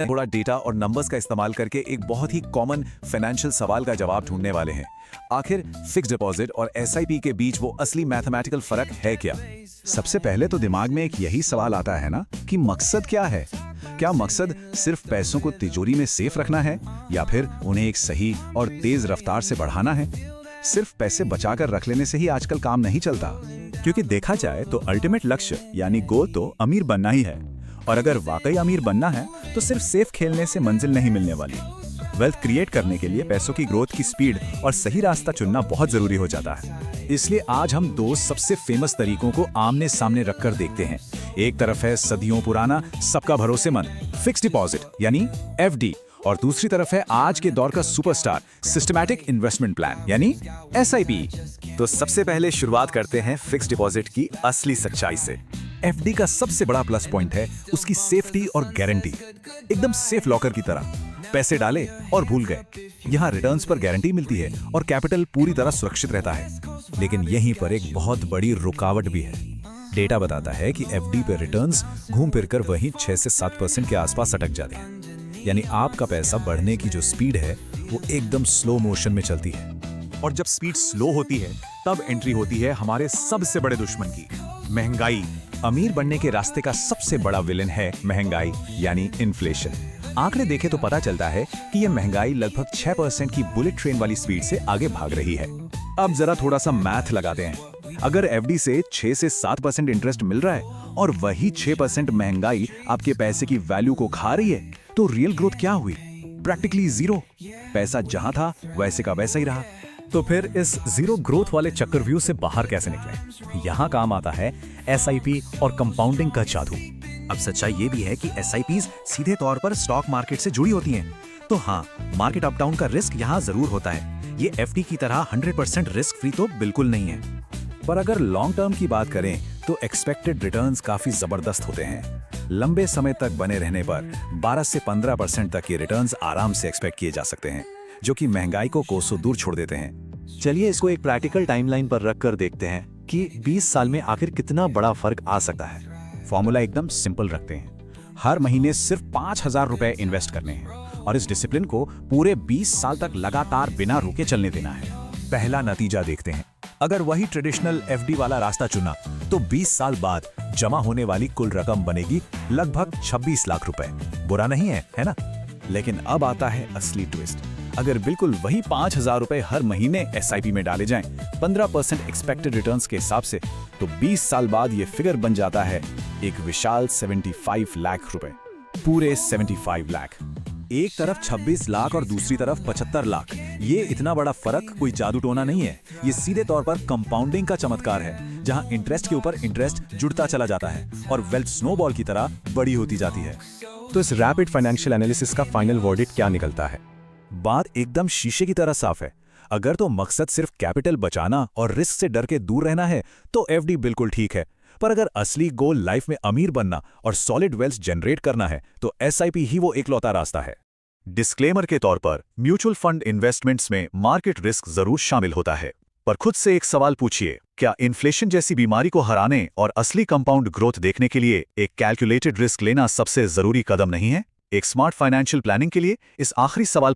थोड़ा डेटा और नंबर्स का इस्तेमाल करके एक बहुत ही कॉमन फाइनेंशियल सवाल का जवाब ढूंढने वाले हैं। आखिर फिक्स्ड डिपॉजिट और एसआईपी के बीच वो असली मैथमेटिकल फर्क है क्या? सबसे पहले तो दिमाग में एक यही सवाल आता है ना कि मकसद क्या है। क्या मकसद सिर्फ पैसों को तिजोरी में सेफ रखना है या फिर उन्हें एक सही और तेज रफ्तार से बढ़ाना है? सिर्फ पैसे बचाकर रख लेने से ही आजकल काम नहीं चलता, क्योंकि देखा जाए तो अल्टीमेट लक्ष्य यानी गोल तो अमीर बनना ही है। और अगर वाकई अमीर बनना है तो सिर्फ सेफ खेलने से मंजिल नहीं मिलने वाली। वेल्थ क्रिएट करने के लिए पैसों की ग्रोथ की स्पीड और सही रास्ता चुनना बहुत जरूरी हो जाता है। इसलिए आज हम दो सबसे फेमस तरीकों को आमने सामने रखकर देखते हैं। एक तरफ है सदियों पुराना सबका भरोसेमंद फिक्स्ड डिपॉजिट यानी एफडी, और दूसरी तरफ है आज के दौर का सुपरस्टार सिस्टमैटिक इन्वेस्टमेंट प्लान यानी एसआईपी। तो सबसे पहले शुरुआत करते हैं फिक्स्ड डिपॉजिट की असली सच्चाई से। एफडी का सबसे बड़ा प्लस पॉइंट है उसकी सेफ्टी और गारंटी। एकदम सेफ लॉकर की तरह, पैसे डाले और भूल गए। यहाँ रिटर्न्स पर गारंटी मिलती है और कैपिटल पूरी तरह सुरक्षित रहता है। लेकिन यहीं पर एक बहुत बड़ी रुकावट भी है। डेटा बताता है कि एफडी पर रिटर्न्स घूम फिरकर वहीं 6 से 7% के आसपास अटक जाते हैं। यानी आपका पैसा बढ़ने की जो स्पीड है वो एकदम स्लो मोशन में चलती है। और जब स्पीड स्लो होती है तब एंट्री होती है हमारे सबसे बड़े दुश्मन की, महंगाई। अमीर बनने के रास्ते का सबसे बड़ा विलेन है महंगाई यानी इन्फ्लेशन। आंकड़े देखे तो पता चलता है कि ये महंगाई लगभग 6% की बुलेट ट्रेन वाली स्पीड से आगे भाग रही है। अब जरा थोड़ा सा मैथ लगाते हैं। अगर एफडी से 6 से 7% इंटरेस्ट मिल रहा है और वही 6% महंगाई आपके पैसे की वैल्यू को खा रही है, तो रियल ग्रोथ क्या हुई? Practically zero. पैसा जहां था वैसे का वैसा ही रहा। तो फिर इस जीरो ग्रोथ वाले चक्रव्यूह से बाहर कैसे निकलें? यहाँ काम आता है एसआईपी और कंपाउंडिंग का जादू। अब सच्चाई ये भी है कि एसआईपीज सीधे तौर पर स्टॉक मार्केट से जुड़ी होती हैं। तो हाँ, मार्केट अप डाउन का रिस्क यहाँ जरूर होता है। ये एफडी की तरह 100% रिस्क फ्री तो बिल्कुल नहीं है। पर अगर लॉन्ग टर्म की बात करें तो एक्सपेक्टेड रिटर्न्स काफी जबरदस्त होते हैं। लंबे समय तक बने रहने पर 12 से 15% तक के रिटर्न्स आराम से एक्सपेक्ट किए जा सकते हैं, जो कि महंगाई को कोसों दूर छोड़ देते हैं। चलिए इसको एक प्रैक्टिकल टाइमलाइन पर रखकर देखते हैं कि 20 साल में आखिर कितना बड़ा फर्क आ सकता है। फॉर्मूला एकदम सिंपल रखते हैं। हर महीने सिर्फ 5,000 रुपए इन्वेस्ट करने हैं और इस डिसिप्लिन को पूरे 20 साल तक लगातार बिना रुके चलने देना है। पहला नतीजा देखते हैं। अगर वही ट्रेडिशनल एफडी वाला रास्ता चुना तो 20 साल बाद जमा होने वाली कुल रकम बनेगी लगभग 26 लाख रुपए। बुरा नहीं है, है ना? लेकिन अब आता है असली ट्विस्ट। अगर बिल्कुल वही 5,000 रुपए हर महीने एसआईपी में डाले जाएं 15% एक्सपेक्टेड रिटर्न्स के हिसाब से, तो 20 साल बाद ये फिगर बन जाता है एक विशाल 75 लाख रुपए। पूरे 75 लाख। एक तरफ 26 लाख और दूसरी तरफ 75 लाख। ये इतना बड़ा फर्क कोई जादू टोना नहीं है। ये सीधे तौर पर कंपाउंडिंग का चमत्कार है, जहां इंटरेस्ट के ऊपर इंटरेस्ट जुड़ता चला जाता है और वेल्थ स्नोबॉल की तरह बड़ी होती जाती है। तो इस रैपिड फाइनेंशियल एनालिसिस का फाइनल वर्डिक्ट क्या निकलता है? बात एकदम शीशे की तरह साफ है। अगर तो मकसद सिर्फ कैपिटल बचाना और रिस्क से डर के दूर रहना है तो एफडी बिल्कुल ठीक है। पर अगर असली गोल लाइफ में अमीर बनना और सॉलिड वेल्थ जनरेट करना है तो एसआईपी ही वो एकलौता रास्ता है। डिस्क्लेमर के तौर पर म्यूचुअल फंड इन्वेस्टमेंट्स में मार्केट रिस्क जरूर शामिल होता है, पर खुद से एक सवाल पूछिए, क्या इन्फ्लेशन जैसी बीमारी को हराने और असली कंपाउंड ग्रोथ देखने के लिए एक कैलकुलेटेड रिस्क लेना सबसे जरूरी कदम नहीं है? एक स्मार्ट फाइनेंशियल प्लानिंग के लिए इस आखिरी सवाल